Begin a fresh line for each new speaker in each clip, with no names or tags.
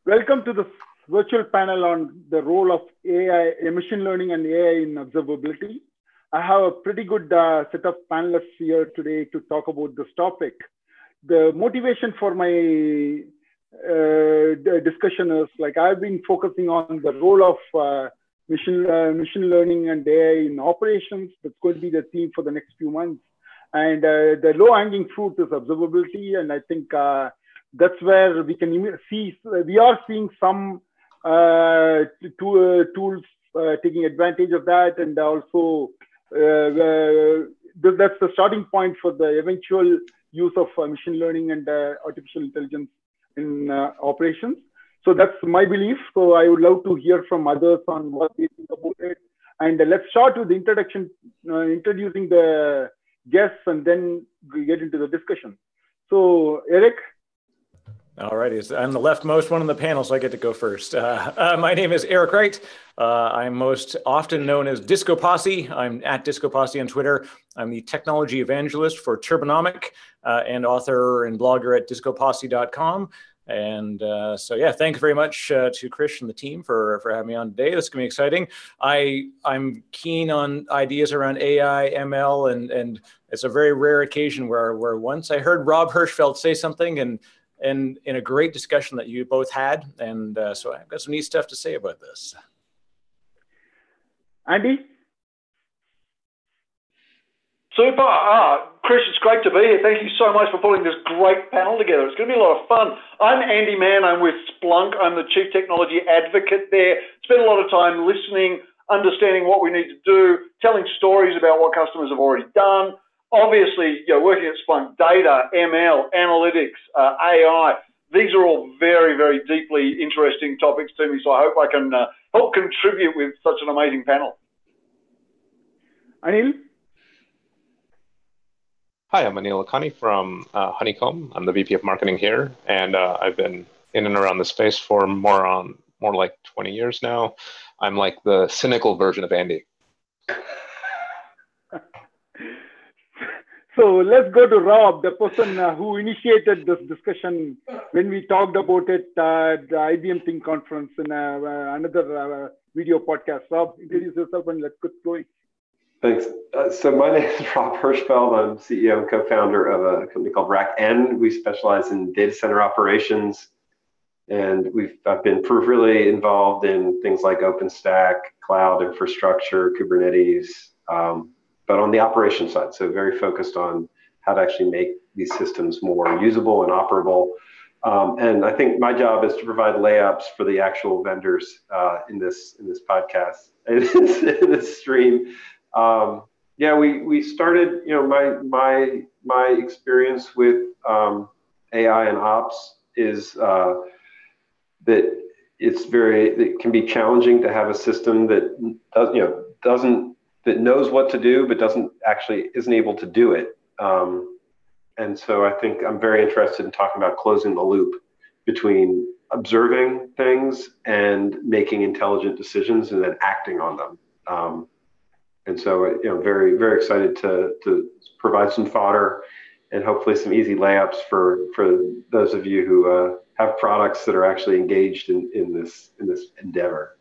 Welcome to this virtual panel on the role of AI, machine learning and AI in observability. I have a pretty good set of panelists here today to talk about this topic. The motivation for my discussion is like I've been focusing on the role of machine learning and AI in operations. That's going to be the theme for the next few months. And the low-hanging fruit is observability, and I think that's where we can see, we are seeing some tools taking advantage of that. And also that's the starting point for the eventual use of machine learning and artificial intelligence in operations. So that's my belief. So I would love to hear from others on what they think about it. And let's start with the introduction, introducing the guests, and then we get into the discussion. So Eric.
All righty, I'm the leftmost one on the panel, so I get to go first. My name is Eric Wright. I'm most often known as Disco Posse. I'm at Disco Posse on Twitter. I'm the technology evangelist for Turbonomic and author and blogger at discoposse.com. And so, yeah, thanks very much to Krish and the team for having me on today. This is going to be exciting. I'm keen on ideas around AI, ML, and it's a very rare occasion where once I heard Rob Hirschfeld say something and in a great discussion that you both had. And so I've got some neat stuff to say about this.
Andy?
Super. Chris, it's great to be here. Thank you so much for putting this great panel together. It's going to be a lot of fun. I'm Andy Mann. I'm with Splunk. I'm the Chief Technology Advocate there. Spend a lot of time listening, understanding what we need to do, telling stories about what customers have already done. Obviously, working at Splunk, data, ML, analytics, AI, these are all very, very deeply interesting topics to me. So I hope I can help contribute with such an amazing panel.
Anil?
Hi, I'm Anil Lakhani from Honeycomb. I'm the VP of Marketing here, and I've been in and around the space for more like 20 years now. I'm like the cynical version of Andy.
So let's go to Rob, the person who initiated this discussion when we talked about it at the IBM Think Conference in another video podcast. Rob, introduce yourself and let's get going.
Thanks. So my name is Rob Hirschfeld. I'm CEO and co-founder of a company called RackN. We specialize in data center operations, and I've been really involved in things like OpenStack, cloud infrastructure, Kubernetes, but on the operation side, so very focused on how to actually make these systems more usable and operable. And I think my job is to provide layups for the actual vendors in this podcast, in this stream. We started, my experience with AI and ops is that it can be challenging to have a system that that knows what to do, but isn't able to do it. And so I think I'm very interested in talking about closing the loop between observing things and making intelligent decisions and then acting on them. And so, very, very excited to provide some fodder and hopefully some easy layups for those of you who have products that are actually engaged in this endeavor.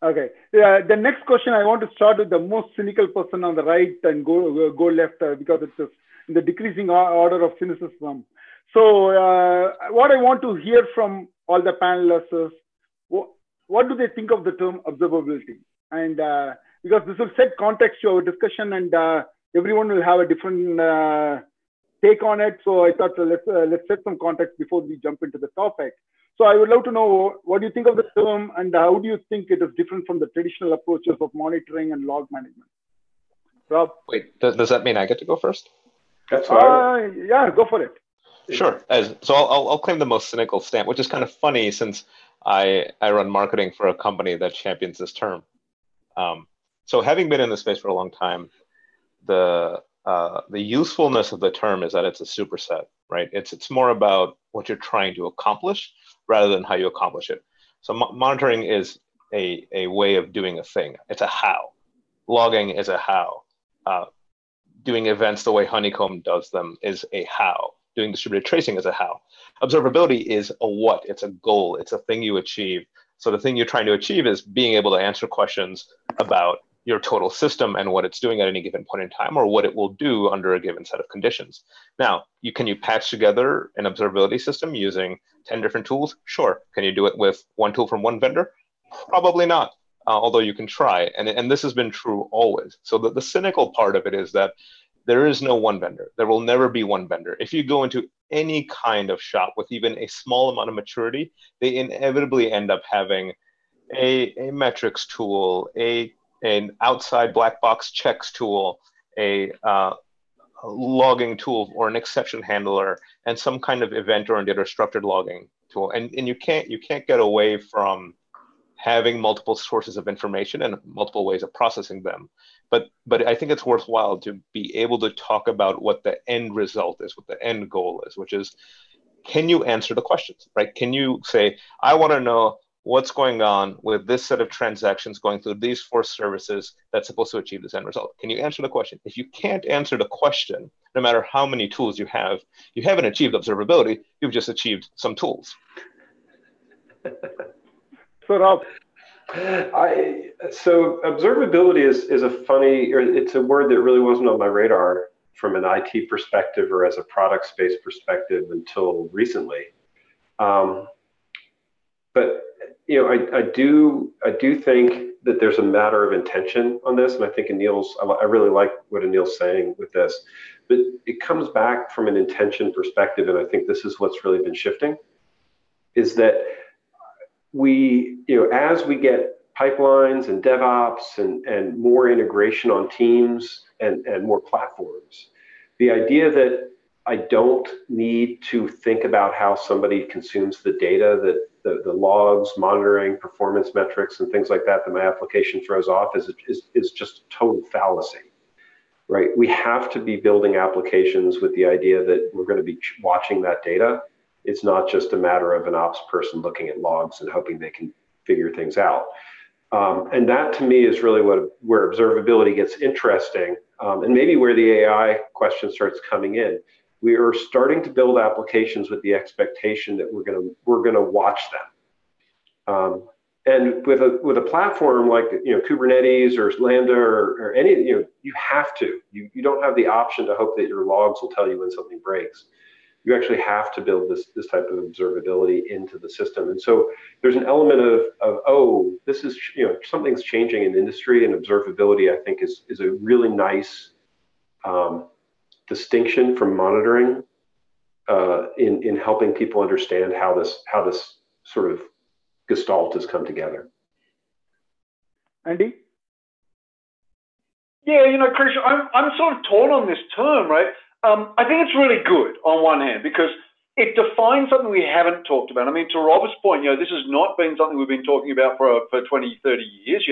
Okay. The next question, I want to start with the most cynical person on the right and go left because it's in the decreasing order of cynicism. So what I want to hear from all the panelists is what do they think of the term observability? And because this will set context to our discussion, and everyone will have a different take on it. So I thought let's set some context before we jump into the topic. So I would love to know what do you think of the term, and how do you think it is different from the traditional approaches of monitoring and log management? Rob?
Wait, does that mean I get to go first?
That's right.
Yeah, go for it.
Sure. So I'll claim the most cynical stamp, which is kind of funny since I run marketing for a company that champions this term. So having been in the space for a long time, the usefulness of the term is that it's a superset, right? It's more about what you're trying to accomplish rather than how you accomplish it. So monitoring is a way of doing a thing. It's a how. Logging is a how. Doing events the way Honeycomb does them is a how. doing distributed tracing is a how. Observability is a what, it's a goal, it's a thing you achieve. So the thing you're trying to achieve is being able to answer questions about your total system and what it's doing at any given point in time, or what it will do under a given set of conditions. Now, can you patch together an observability system using 10 different tools? Sure. Can you do it with one tool from one vendor? Probably not, although you can try. And this has been true always. So the cynical part of it is that there is no one vendor. There will never be one vendor. If you go into any kind of shop with even a small amount of maturity, they inevitably end up having a metrics tool, an outside black box checks tool, a logging tool, or an exception handler, and some kind of event-oriented or structured logging tool. And you can't get away from having multiple sources of information and multiple ways of processing them. But I think it's worthwhile to be able to talk about what the end result is, what the end goal is, which is, can you answer the questions, right? Can you say, I want to know what's going on with this set of transactions going through these 4 services that's supposed to achieve this end result? Can you answer the question? If you can't answer the question, no matter how many tools you haven't achieved observability, you've just achieved some tools.
So Rob.
So observability is a funny, or it's a word that really wasn't on my radar from an IT perspective or as a product space perspective until recently. But I do think that there's a matter of intention on this, and I think I really like what Anil's saying with this, but it comes back from an intention perspective, and I think this is what's really been shifting, is that as we get pipelines and DevOps and more integration on teams and more platforms, the idea that I don't need to think about how somebody consumes the data, that the logs, monitoring, performance metrics, and things like that my application throws off is just total fallacy, right? We have to be building applications with the idea that we're going to be watching that data. It's not just a matter of an ops person looking at logs and hoping they can figure things out. And that to me is really where observability gets interesting, and maybe where the AI question starts coming in. We are starting to build applications with the expectation that we're gonna watch them. And with a platform like Kubernetes or Lambda or any, you have to. You don't have the option to hope that your logs will tell you when something breaks. You actually have to build this type of observability into the system. And so there's an element of this is, something's changing in the industry, and observability, I think, is a really nice distinction from monitoring in helping people understand how this sort of gestalt has come together.
Andy?
Yeah, Chris, I'm sort of torn on this term, right? I think it's really good on one hand because it defines something we haven't talked about. I mean, to Robert's point, this has not been something we've been talking about for 20, 30 years.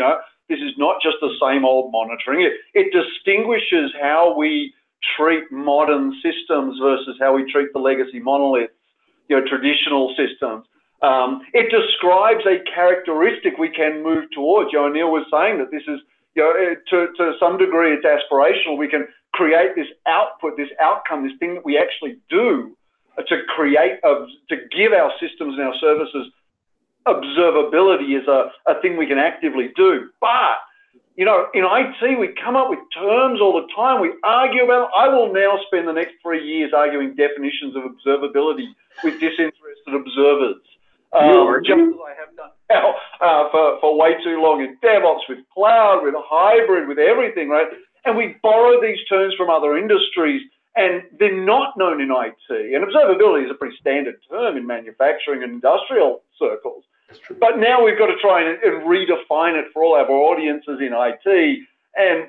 This is not just the same old monitoring. It distinguishes how we treat modern systems versus how we treat the legacy monoliths, traditional systems. It describes a characteristic we can move towards. Anil was saying that this is, to some degree, it's aspirational. We can create this output, this outcome, this thing that we actually do to give our systems and our services observability is a thing we can actively do. But, in IT, we come up with terms all the time. We argue about it. I will now spend the next 3 years arguing definitions of observability with disinterested observers. Just as I have done now for way too long in DevOps, with cloud, with hybrid, with everything, right? And we borrow these terms from other industries, and they're not known in IT. And observability is a pretty standard term in manufacturing and industrial circles. But now we've got to try and redefine it for all our audiences in IT. And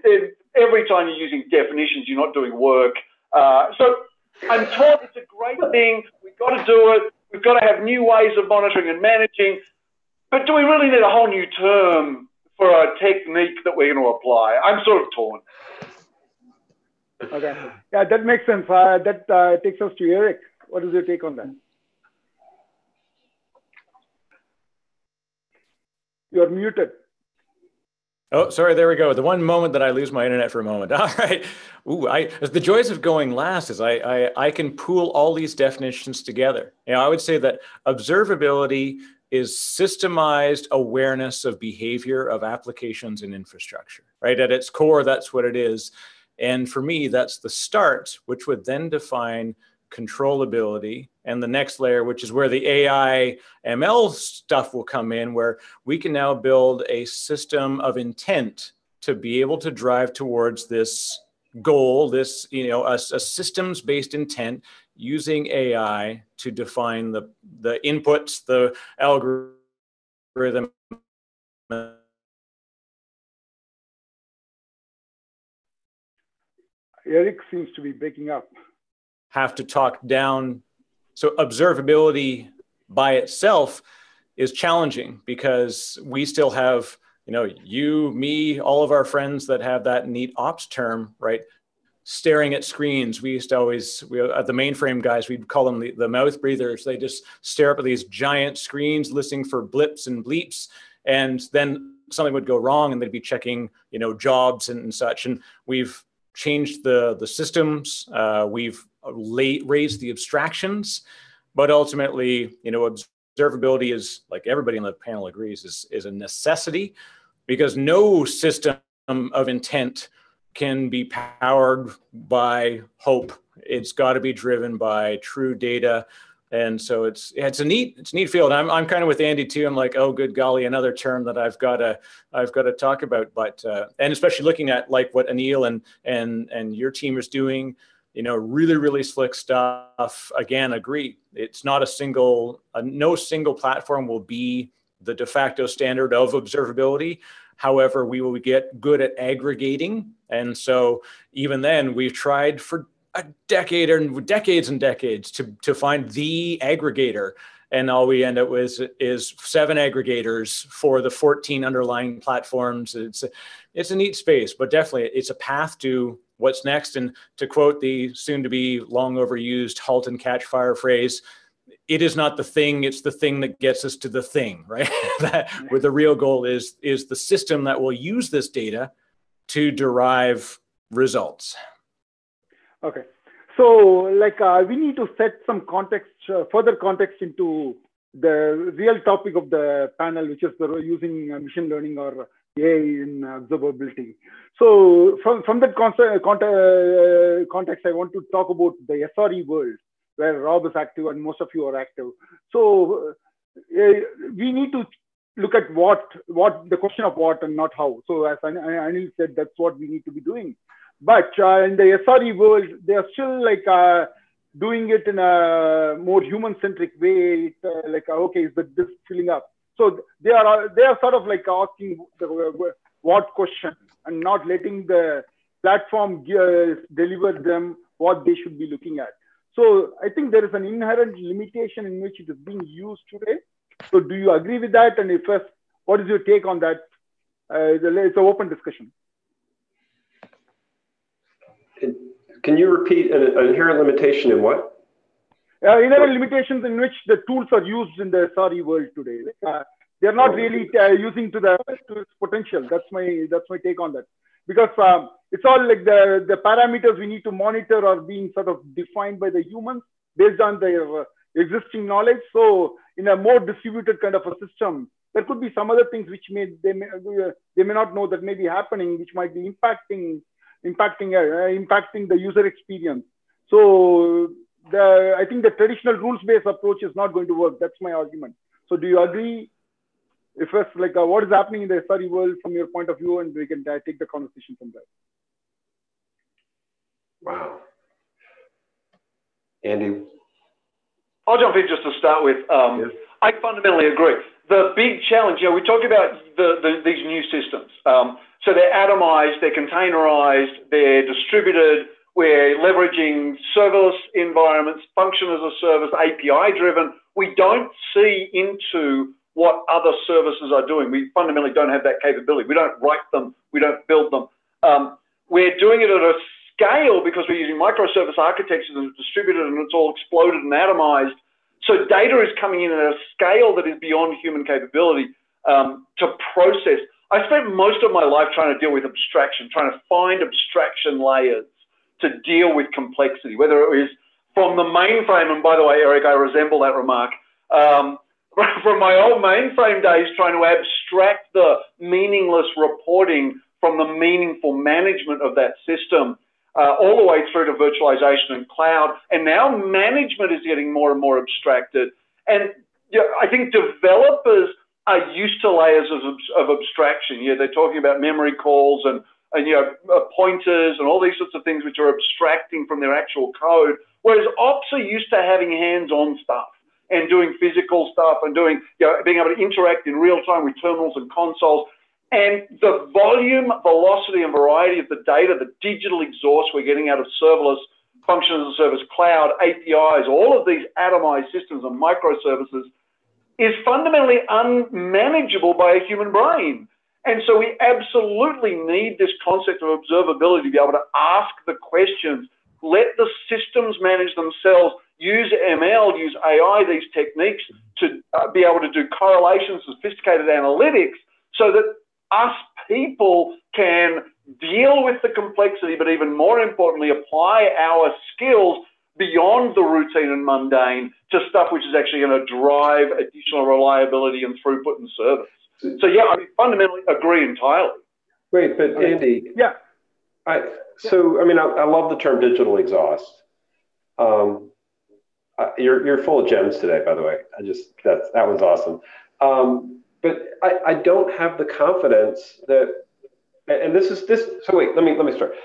every time you're using definitions, you're not doing work. So I'm taught it's a great thing. We've got to do it. We've got to have new ways of monitoring and managing. But do we really need a whole new term for a technique that we're going to apply? I'm sort of torn.
Okay. Yeah, that makes sense. That takes us to Eric. What is your take on that? You're muted.
Oh, sorry. There we go. The one moment that I lose my internet for a moment. All right. Ooh, the joys of going last is I can pool all these definitions together. You know, I would say that observability is systemized awareness of behavior of applications and infrastructure, right? At its core, that's what it is. And for me, that's the start, which would then define controllability, and the next layer, which is where the AI ML stuff will come in, where we can now build a system of intent to be able to drive towards this goal, this, you know, a systems-based intent using AI to define the inputs, the algorithm.
Eric seems to be breaking up.
Have to talk down. So observability by itself is challenging because we still have, you know, you, me, all of our friends that have that neat ops term, right? Staring at screens. We used to always, at the mainframe guys, we'd call them the mouth breathers. They just stare up at these giant screens, listening for blips and bleeps. And then something would go wrong and they'd be checking, you know, jobs and such. And we've changed the systems. We've raised the abstractions, but ultimately, you know, observability is, like everybody on the panel agrees, is a necessity, because no system of intent can be powered by hope. It's got to be driven by true data. And so it's a neat field. I'm kind of with Andy too. I'm like, oh, good golly, another term that I've got to talk about. But and especially looking at like what Anil and your team is doing, you know, really slick stuff. Again, agree. It's not no single platform will be the de facto standard of observability. However, we will get good at aggregating. And so even then, we've tried for a decade or decades and decades to find the aggregator. And all we end up with is 7 aggregators for the 14 underlying platforms. It's a neat space, but definitely it's a path to what's next. And to quote the soon to be long overused halt and catch fire phrase, it is not the thing, it's the thing that gets us to the thing, right? Where the real goal is the system that will use this data to derive results.
Okay. So like we need to set some context, further context into the real topic of the panel, which is using machine learning or AI in observability. So from that context, I want to talk about the SRE world, where Rob is active and most of you are active. So we need to look at what the question of what and not how. So as Anil said, that's what we need to be doing. But in the SRE world, they are still like doing it in a more human-centric way. Like, okay, is this filling up? So they are sort of like asking the what question and not letting the platform deliver them what they should be looking at. So I think there is an inherent limitation in which it is being used today. So do you agree with that? And if yes, what is your take on that? It's an open discussion.
Can you repeat an inherent limitation in what?
Inherent limitations in which the tools are used in the SRE world today. They're not really using to its potential. That's my take on that. Because it's all like the parameters we need to monitor are being sort of defined by the humans based on their existing knowledge. So in a more distributed kind of a system, there could be some other things which they may not know that may be happening, which might be impacting the user experience. So I think the traditional rules-based approach is not going to work. That's my argument. So do you agree? If it's like what is happening in the SRE world from your point of view, and we can take the conversation from there.
Wow. Andy?
I'll jump in just to start with. Yes. I fundamentally agree. The big challenge, we talk about these new systems. So they're atomized, they're containerized, they're distributed. We're leveraging serverless environments, function as a service, API driven. We don't see into what other services are doing. We fundamentally don't have that capability. We don't write them, we don't build them. We're doing it at a scale because we're using microservice architectures and it's distributed and it's all exploded and atomized. So data is coming in at a scale that is beyond human capability to process. I spent most of my life trying to deal with abstraction, trying to find abstraction layers to deal with complexity, whether it was from the mainframe, and by the way, Eric, I resemble that remark, from my old mainframe days, trying to abstract the meaningless reporting from the meaningful management of that system, all the way through to virtualization and cloud. And now management is getting more and more abstracted. And I think developers are used to layers of abstraction. They're talking about memory calls and pointers and all these sorts of things which are abstracting from their actual code, whereas ops are used to having hands-on stuff and doing physical stuff and doing, being able to interact in real time with terminals and consoles. And the volume, velocity, and variety of the data, the digital exhaust we're getting out of serverless, function as a service, cloud, APIs, all of these atomized systems and microservices is fundamentally unmanageable by a human brain. And so we absolutely need this concept of observability to be able to ask the questions, let the systems manage themselves, use ML, use AI, these techniques to be able to do correlations, sophisticated analytics, so that us people can deal with the complexity, but even more importantly, apply our skills beyond the routine and mundane to stuff which is actually going to drive additional reliability and throughput and service. So yeah, I fundamentally agree entirely.
Wait, but Andy,
yeah.
I love the term digital exhaust. You're full of gems today, by the way. That was awesome. But I don't have the confidence that, and so wait, let me start.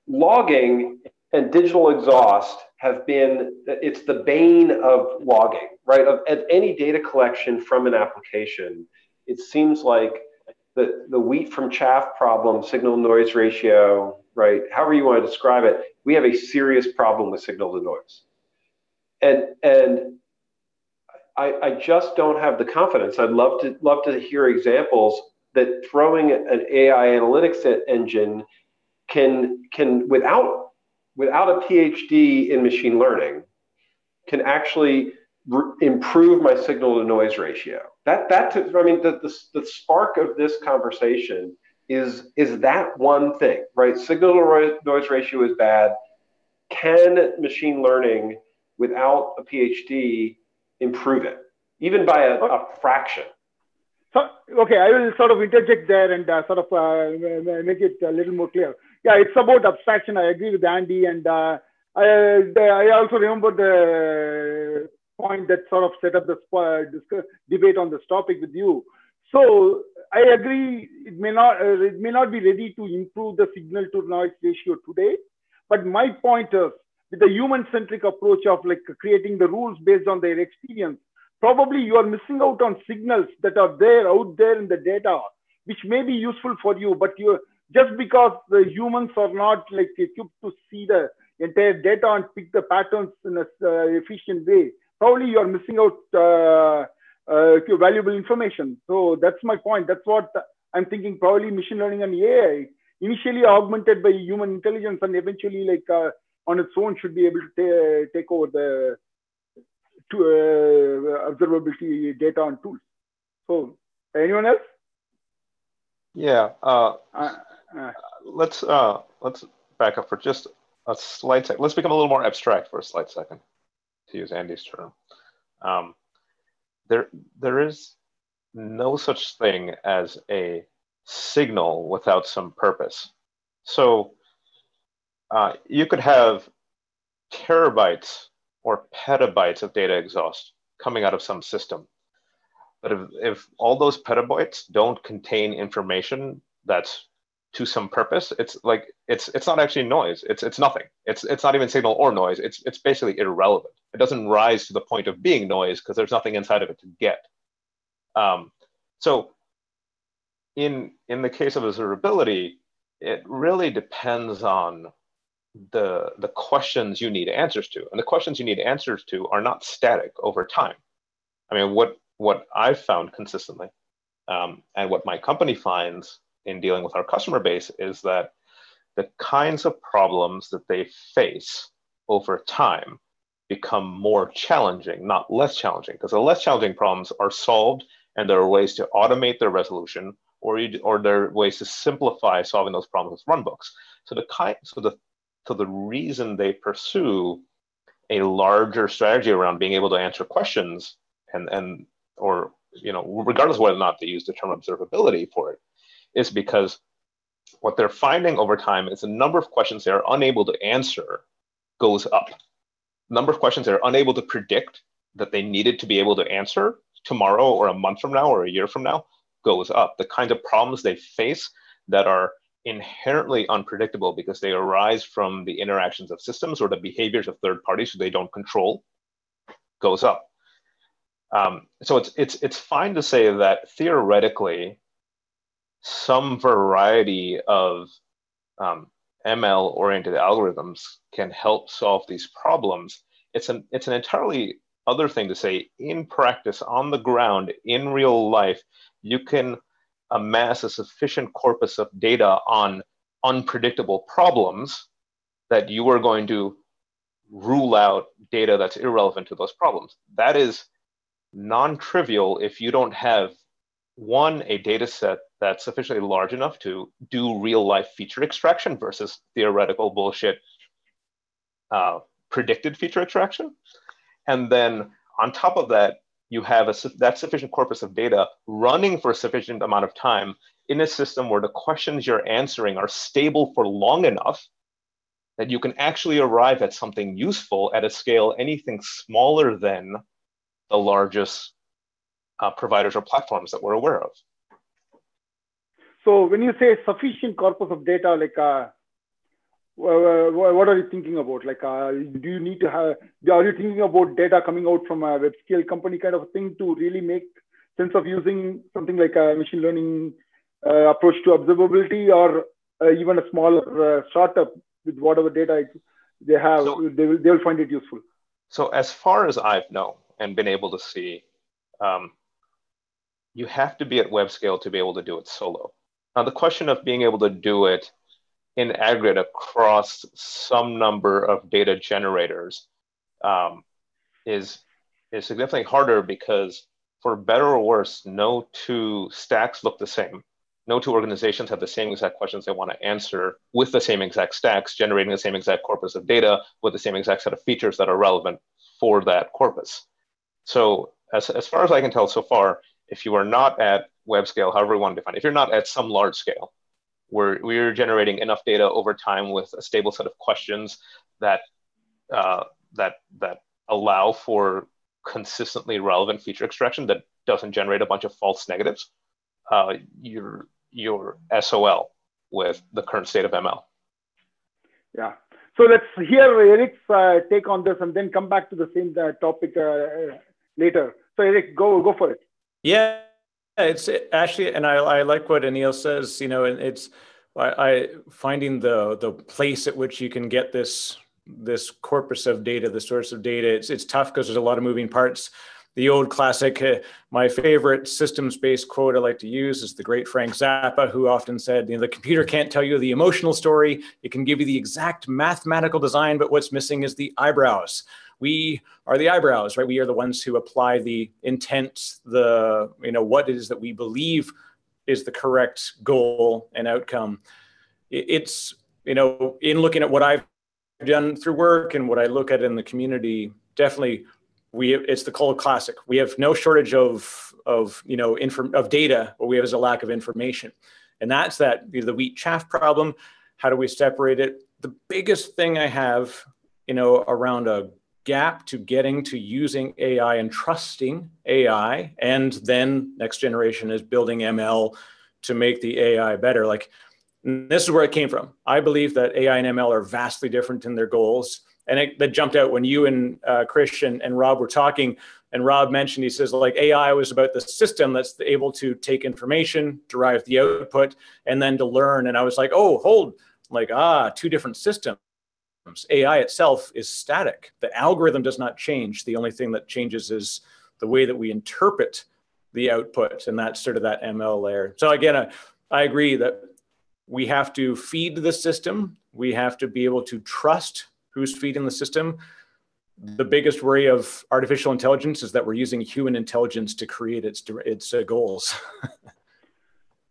Logging and digital exhaust it's the bane of logging, right? Of any data collection from an application. It seems like the wheat from chaff problem, signal noise ratio, right? However you want to describe it, we have a serious problem with signal to noise. And I just don't have the confidence. I'd love to hear examples that throwing an AI analytics engine can without a PhD in machine learning can actually improve my signal to noise ratio. The spark of this conversation is that one thing, right? Signal to noise ratio is bad. Can machine learning without a PhD improve it, even by a fraction?
So, okay, I will sort of interject there and make it a little more clear. Yeah, it's about abstraction. I agree with Andy, and I also remember the point that sort of set up the debate on this topic with you. So I agree, it may not be ready to improve the signal to noise ratio today, but my point is, with the human-centric approach of like creating the rules based on their experience, probably you are missing out on signals that are out there in the data, which may be useful for you, but just because the humans are not like equipped to see the entire data and pick the patterns in a efficient way, probably you are missing out valuable information. So that's my point. That's what I'm thinking. Probably machine learning and AI, initially augmented by human intelligence, and eventually on its own should be able to take over the observability data and tools. So anyone else?
Yeah. Let's back up for just a slight second. Let's become a little more abstract for a slight second, to use Andy's term. There is no such thing as a signal without some purpose. So you could have terabytes or petabytes of data exhaust coming out of some system. But if all those petabytes don't contain information that's to some purpose, it's not actually noise. It's nothing. It's not even signal or noise. It's basically irrelevant. It doesn't rise to the point of being noise because there's nothing inside of it to get. So in the case of observability, it really depends on the questions you need answers to. And the questions you need answers to are not static over time. I mean, what I've found consistently, and what my company finds in dealing with our customer base, is that the kinds of problems that they face over time become more challenging, not less challenging, because the less challenging problems are solved and there are ways to automate their resolution or there are ways to simplify solving those problems with runbooks. So the reason they pursue a larger strategy around being able to answer questions or regardless of whether or not they use the term observability for it, is because what they're finding over time is the number of questions they are unable to answer goes up. The number of questions they're unable to predict that they needed to be able to answer tomorrow or a month from now or a year from now goes up. The kinds of problems they face that are inherently unpredictable because they arise from the interactions of systems or the behaviors of third parties who they don't control goes up. So it's fine to say that theoretically some variety of ML-oriented algorithms can help solve these problems. It's an entirely other thing to say in practice, on the ground, in real life, you can amass a sufficient corpus of data on unpredictable problems that you are going to rule out data that's irrelevant to those problems. That is non-trivial if you don't have, one, a data set that's sufficiently large enough to do real life feature extraction versus theoretical bullshit predicted feature extraction. And then on top of that, you have that sufficient corpus of data running for a sufficient amount of time in a system where the questions you're answering are stable for long enough that you can actually arrive at something useful at a scale anything smaller than the largest providers or platforms that we're aware of.
So when you say sufficient corpus of data, like what are you thinking about? Like, do you need to have, are you thinking about data coming out from a web scale company kind of a thing to really make sense of using something like a machine learning approach to observability, or even a smaller startup with whatever data they have, they will find it useful?
So as far as I've known and been able to see, you have to be at web scale to be able to do it solo. Now, the question of being able to do it in aggregate across some number of data generators is significantly harder because, for better or worse, no two stacks look the same. No two organizations have the same exact questions they want to answer with the same exact stacks, generating the same exact corpus of data with the same exact set of features that are relevant for that corpus. So as far as I can tell so far, if you are not at web scale, however you want to define it, if you're not at some large scale, where we're generating enough data over time with a stable set of questions that allow for consistently relevant feature extraction that doesn't generate a bunch of false negatives, you're SOL with the current state of ML.
Yeah. So let's hear Eric's take on this and then come back to the same topic later. So Eric, go for it.
Yeah, it's actually, and I like what Anil says, you know, and it's I finding the place at which you can get this corpus of data, the source of data. It's tough because there's a lot of moving parts. The old classic, my favorite systems-based quote I like to use is the great Frank Zappa, who often said, you know, the computer can't tell you the emotional story. It can give you the exact mathematical design, but what's missing is the eyebrows. We are the eyebrows, right? We are the ones who apply the intent, what it is that we believe is the correct goal and outcome. It's, in looking at what I've done through work and what I look at in the community, definitely it's the cold classic. We have no shortage of data. What we have is a lack of information. And that's the wheat chaff problem. How do we separate it? The biggest thing I have, around a gap to getting to using AI and trusting AI, and then next generation is building ML to make the AI better. Like, this is where it came from. I believe that AI and ML are vastly different in their goals. And that jumped out when you and Christian and Rob were talking, and Rob mentioned, he says, like, AI was about the system that's able to take information, derive the output, and then to learn. And I was like, oh, hold, two different systems. AI itself is static. The algorithm does not change. The only thing that changes is the way that we interpret the output, and that's sort of that ML layer. So again, I agree that we have to feed the system. We have to be able to trust who's feeding the system. The biggest worry of artificial intelligence is that we're using human intelligence to create its goals.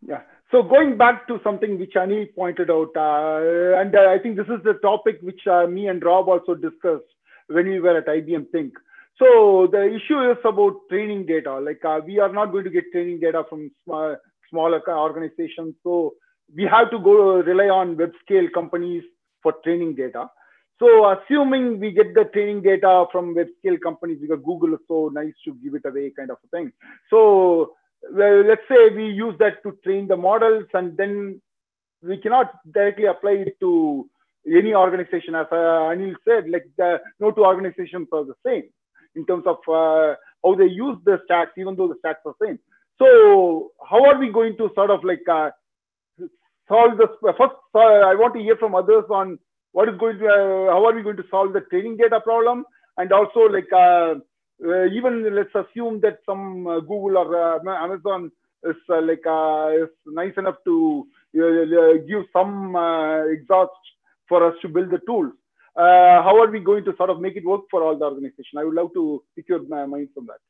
Yeah. So going back to something which Anil pointed out, and I think this is the topic which me and Rob also discussed when we were at IBM Think. So the issue is about training data. Like we are not going to get training data from smaller organizations. So we have to go rely on web scale companies for training data. So assuming we get the training data from web scale companies because Google is so nice to give it away kind of a thing. So well, let's say we use that to train the models, and then we cannot directly apply it to any organization. As Anil said, like no two organizations are the same in terms of how they use the stacks, even though the stacks are same. So how are we going to sort of like solve this? First, I want to hear from others on what is going to, how are we going to solve the training data problem? And also like, even let's assume that some Google or Amazon is is nice enough to give some exhaust for us to build the tools. How are we going to sort of make it work for all the organization? I would love to pick your mind from that.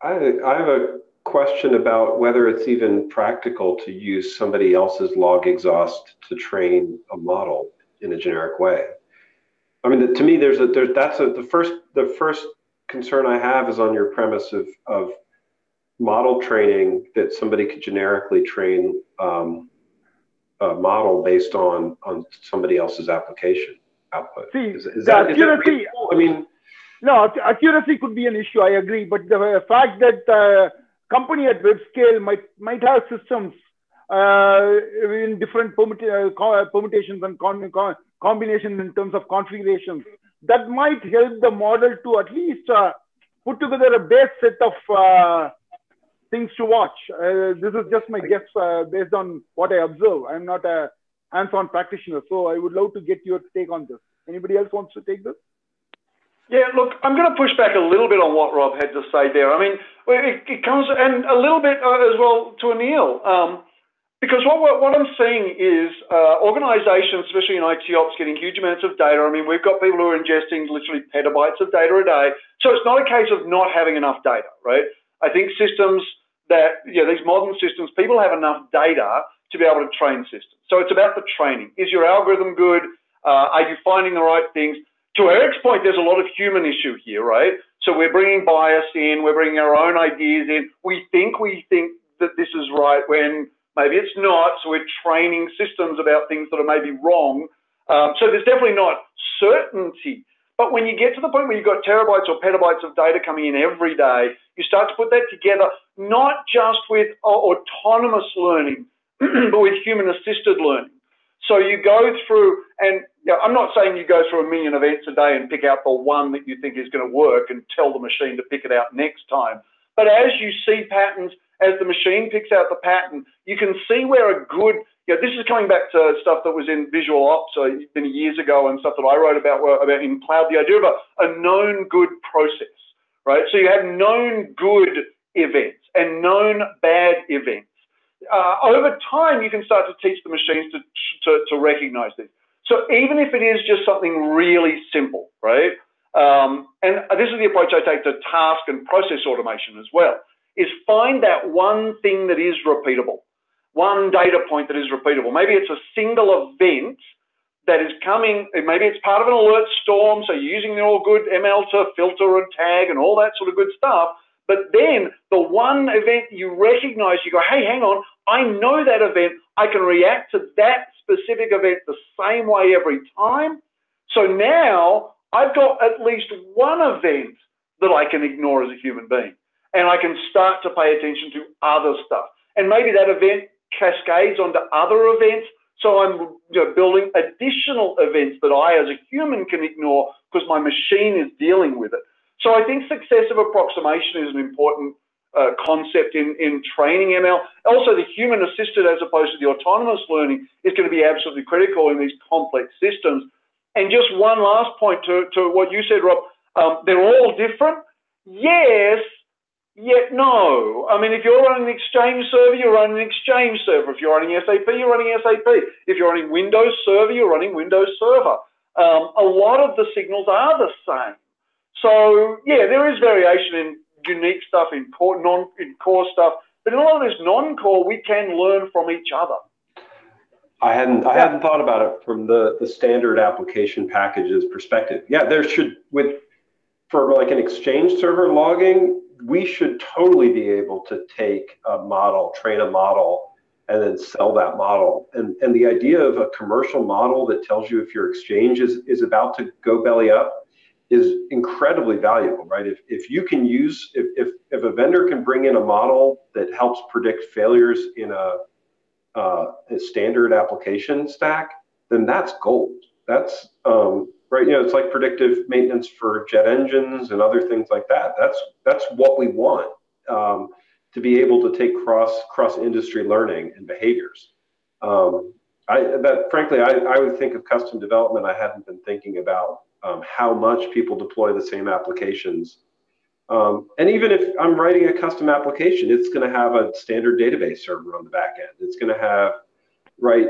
I have a question about whether it's even practical to use somebody else's log exhaust to train a model in a generic way. I mean, to me, the first concern I have is on your premise of model training, that somebody could generically train a model based on somebody else's application output.
See,
is that
accuracy.
I mean,
no, accuracy could be an issue. I agree, but the fact that company at web scale might have systems in different permutations and combinations in terms of configurations that might help the model to at least put together a base set of things to watch. This is just my guess based on what I observe. I'm not a hands-on practitioner, so I would love to get your take on this. Anybody else wants to take this?
Yeah, look, I'm going to push back a little bit on what Rob had to say there. I mean, it comes, and a little bit as well to Anil, because what I'm seeing is organizations, especially in IT ops, getting huge amounts of data. I mean, we've got people who are ingesting literally petabytes of data a day. So it's not a case of not having enough data, right? I think systems that, these modern systems, people have enough data to be able to train systems. So it's about the training. Is your algorithm good? Are you finding the right things? To Eric's point, there's a lot of human issue here, right? So we're bringing bias in, we're bringing our own ideas in. We think that this is right when maybe it's not. So we're training systems about things that are maybe wrong. So there's definitely not certainty. But when you get to the point where you've got terabytes or petabytes of data coming in every day, you start to put that together, not just with autonomous learning, but with human-assisted learning. So you go through, and I'm not saying you go through 1 million events a day and pick out the one that you think is going to work and tell the machine to pick it out next time. But as you see patterns, as the machine picks out the pattern, you can see where a good, this is coming back to stuff that was in visual ops many years ago and stuff that I wrote about in cloud, the idea of a known good process, right? So you have known good events and known bad events. Over time, you can start to teach the machines to recognize this. So even if it is just something really simple, right? And this is the approach I take to task and process automation as well, is find that one thing that is repeatable, one data point that is repeatable. Maybe it's a single event that is coming, maybe it's part of an alert storm, so you're using the all good ML to filter and tag and all that sort of good stuff. But then the one event you recognize, you go, hey, hang on, I know that event. I can react to that specific event the same way every time. So now I've got at least one event that I can ignore as a human being. And I can start to pay attention to other stuff. And maybe that event cascades onto other events. So I'm building additional events that I as a human can ignore because my machine is dealing with it. So I think successive approximation is an important concept in training ML. Also, the human-assisted as opposed to the autonomous learning is going to be absolutely critical in these complex systems. And just one last point to what you said, Rob, they're all different. Yes, yet no. I mean, if you're running an Exchange server, you're running an Exchange server. If you're running SAP, you're running SAP. If you're running Windows Server, you're running Windows Server. A lot of the signals are the same. So, yeah, there is variation in unique stuff, in core stuff. But in a lot of this non-core, we can learn from each other.
I hadn't thought about it from the standard application packages perspective. Yeah, there should, for like an Exchange server logging, we should totally be able to take a model, train a model, and then sell that model. And the idea of a commercial model that tells you if your Exchange is about to go belly up is incredibly valuable, right? If you can use, if a vendor can bring in a model that helps predict failures in a standard application stack, then that's gold. That's right. You know, it's like predictive maintenance for jet engines and other things like that. That's what we want, to be able to take cross industry learning and behaviors. Frankly, I would think of custom development. I hadn't been thinking about how much people deploy the same applications. And even if I'm writing a custom application, it's going to have a standard database server on the back end. It's going to have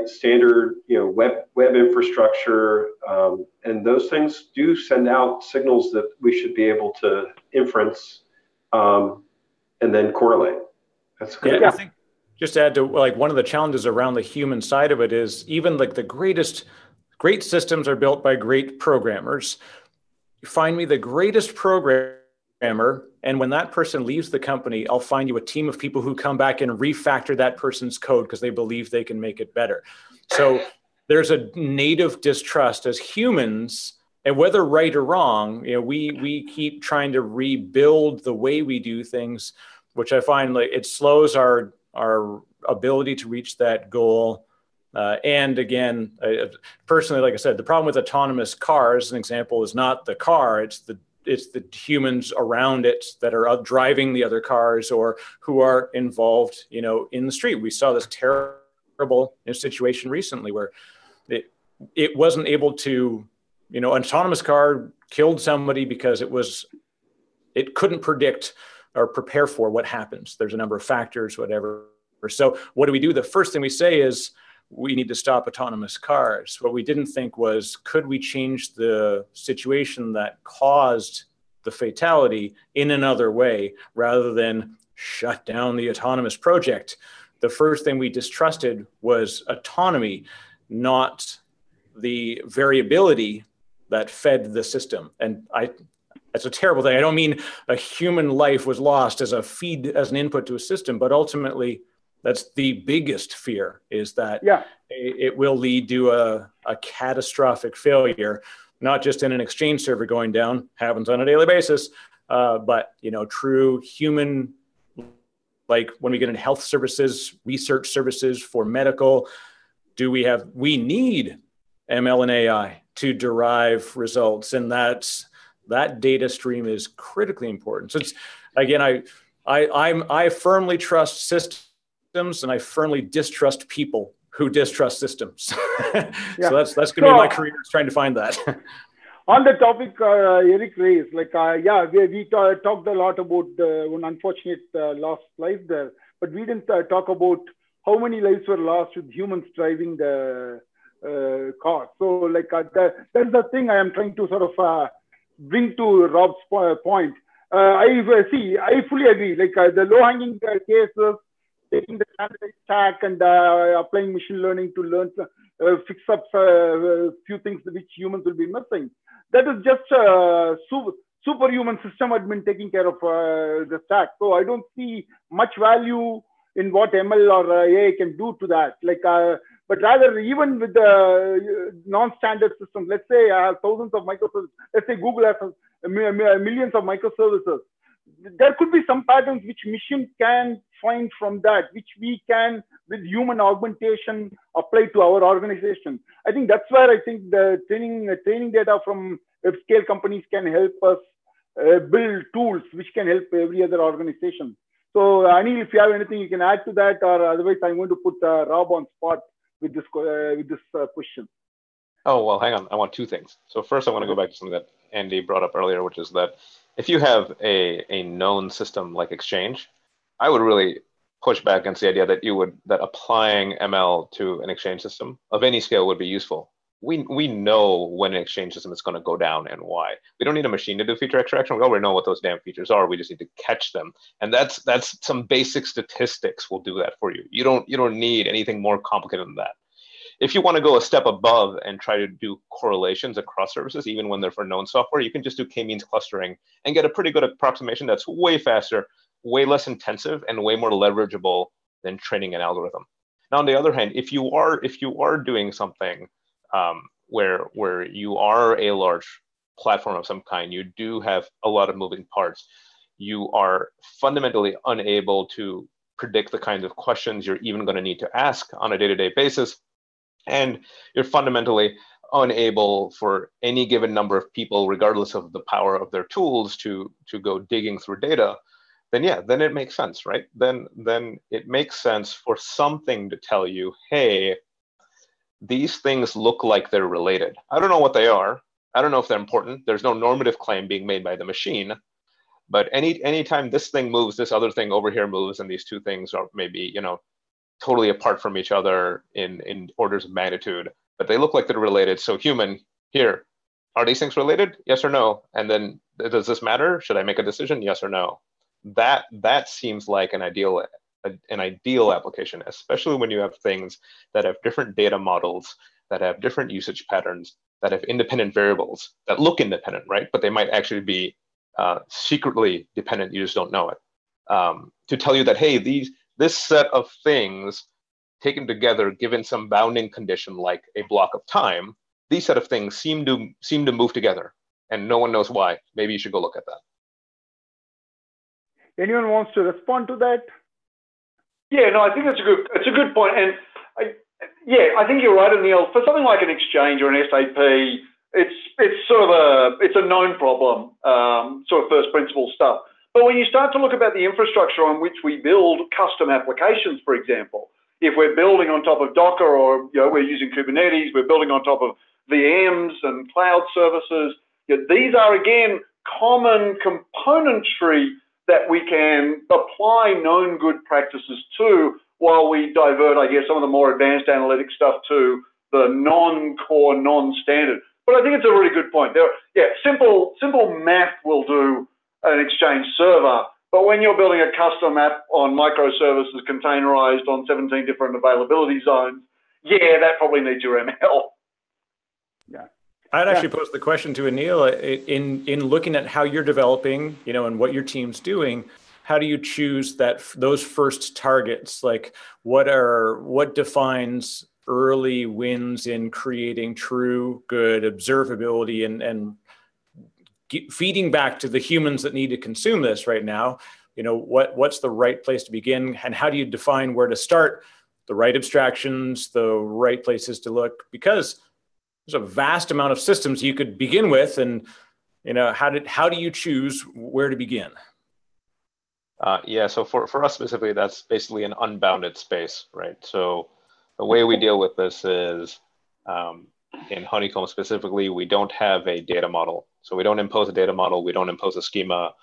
standard web infrastructure, and those things do send out signals that we should be able to inference and then correlate. That's good.
Yeah, I think just to add to like one of the challenges around the human side of it is even like the great systems are built by great programmers. You find me the greatest programmer, and when that person leaves the company, I'll find you a team of people who come back and refactor that person's code because they believe they can make it better. So there's a native distrust as humans, and whether right or wrong, we keep trying to rebuild the way we do things, which I find like it slows our ability to reach that goal. And again, personally, like I said, the problem with autonomous cars, an example, is not the car, it's the humans around it that are driving the other cars or who are involved, in the street. We saw this terrible situation recently where it wasn't able to, an autonomous car killed somebody because it couldn't predict or prepare for what happens. There's a number of factors, whatever. So what do we do? The first thing we say is, we need to stop autonomous cars. What we didn't think was, could we change the situation that caused the fatality in another way rather than shut down the autonomous project? The first thing we distrusted was autonomy, not the variability that fed the system. And that's a terrible thing. I don't mean a human life was lost as an input to a system, but ultimately, that's the biggest fear, is that it will lead to a catastrophic failure, not just in an Exchange server going down, happens on a daily basis, but true human, like when we get into health services, research services for medical, we need ML and AI to derive results, and that data stream is critically important. So it's, again, I firmly trust systems, and I firmly distrust people who distrust systems. So that's going to be my career, is trying to find that.
On the topic Eric raised, we talked a lot about one unfortunate lost life there, but we didn't talk about how many lives were lost with humans driving the car. So that's the thing I am trying to sort of bring to Rob's point. I fully agree. The low-hanging cases, taking the standardized stack and applying machine learning to learn, fix up a few things which humans will be missing. That is just a superhuman system admin taking care of the stack. So I don't see much value in what ML or AI can do to that. But rather, even with the non-standard systems, let's say I have thousands of microservices. Let's say Google has millions of microservices. There could be some patterns which machine can find from that, which we can, with human augmentation, apply to our organization. I think that's where I think the training data from web-scale companies can help us build tools which can help every other organization. So, Anil, if you have anything you can add to that, or otherwise I'm going to put Rob on spot with this question.
Oh, well, hang on. I want two things. So first, I want to go back to something that Andy brought up earlier, which is that if you have a known system like Exchange, I would really push back against the idea that applying ML to an Exchange system of any scale would be useful. we know when an exchange system is going to go down and why. We don't need a machine to do feature extraction. We already know what those damn features are. We just need to catch them. And that's some basic statistics will do that for you. You don't need anything more complicated than that. If you want to go a step above and try to do correlations across services, even when they're for known software, you can just do k-means clustering and get a pretty good approximation that's way faster, way less intensive, and way more leverageable than training an algorithm. Now, on the other hand, if you are doing something where you are a large platform of some kind, you do have a lot of moving parts, you are fundamentally unable to predict the kinds of questions you're even going to need to ask on a day-to-day basis, and you're fundamentally unable for any given number of people, regardless of the power of their tools, to go digging through data, then yeah, then it makes sense, right? Then it makes sense for something to tell you, hey, these things look like they're related. I don't know what they are. I don't know if they're important. There's no normative claim being made by the machine. But anytime this thing moves, this other thing over here moves, and these two things are maybe, totally apart from each other in orders of magnitude, but they look like they're related. So human, here, are these things related? Yes or no? And then, does this matter? Should I make a decision? Yes or no? That seems like an ideal application, especially when you have things that have different data models, that have different usage patterns, that have independent variables that look independent, right? But they might actually be secretly dependent. You just don't know it. To tell you that, hey, this set of things taken together, given some bounding condition like a block of time, these set of things seem to move together, and no one knows why. Maybe you should go look at that.
Anyone wants to respond to that?
Yeah, no, I think it's a good point, and I think you're right, Anil. For something like an exchange or an SAP, it's a known problem, sort of first principle stuff. But when you start to look about the infrastructure on which we build custom applications, for example, if we're building on top of Docker or we're using Kubernetes, we're building on top of VMs and cloud services, these are again common componentry that we can apply known good practices to, while we divert, I guess, some of the more advanced analytic stuff to the non-core, non-standard. But I think it's a really good point. Simple math will do an Exchange server, but when you're building a custom app on microservices containerized on 17 different availability zones, that probably needs your ML.
Yeah.
I'd actually pose the question to Anil, in looking at how you're developing, and what your team's doing, how do you choose those first targets? Like what defines early wins in creating true good observability and feeding back to the humans that need to consume this right now? What's the right place to begin, and how do you define where to start, the right abstractions, the right places to look? Because there's a vast amount of systems you could begin with, and how do you choose where to begin?
So for us specifically, that's basically an unbounded space, right? So the way we deal with this is, in Honeycomb specifically, we don't have a data model. So we don't impose a data model, we don't impose a schema,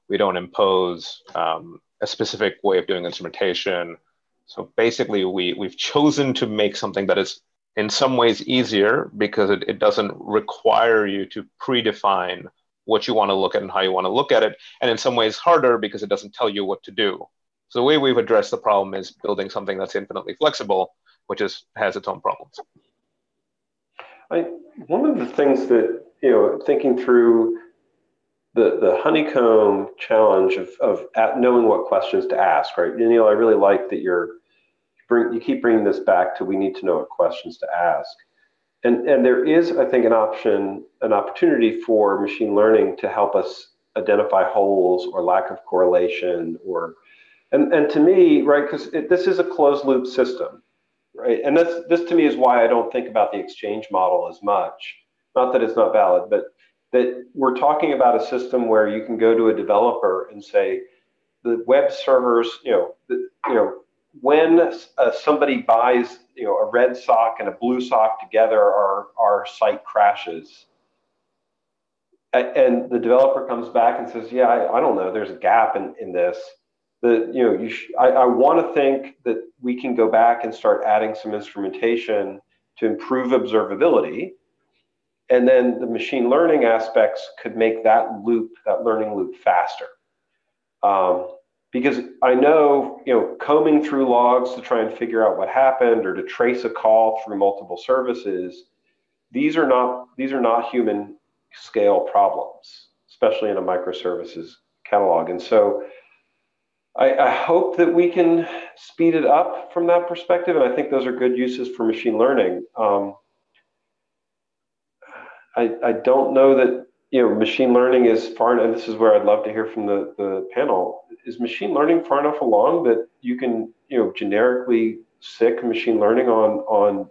we don't impose a specific way of doing instrumentation. So basically, we've chosen to make something that is in some ways easier, because it doesn't require you to predefine what you want to look at and how you want to look at it, and in some ways harder because it doesn't tell you what to do. So the way we've addressed the problem is building something that's infinitely flexible, which has its own problems.
One of the things that, thinking through the Honeycomb challenge of knowing what questions to ask, right? I really like that you keep bringing this back to, we need to know what questions to ask. And there is, I think, an opportunity for machine learning to help us identify holes or lack of correlation, and to me, right, because this is a closed loop system, right? And this to me is why I don't think about the exchange model as much. Not that it's not valid, but that we're talking about a system where you can go to a developer and say, the web servers, when somebody buys, a red sock and a blue sock together, our site crashes. And the developer comes back and says, I don't know, there's a gap in this. I want to think that we can go back and start adding some instrumentation to improve observability. And then the machine learning aspects could make that learning loop faster. Because I know, combing through logs to try and figure out what happened or to trace a call through multiple services, these are not human scale problems, especially in a microservices catalog. And so I hope that we can speed it up from that perspective. And I think those are good uses for machine learning. I don't know that, machine learning is far enough, and this is where I'd love to hear from the panel. Is machine learning far enough along that you can, generically sick machine learning on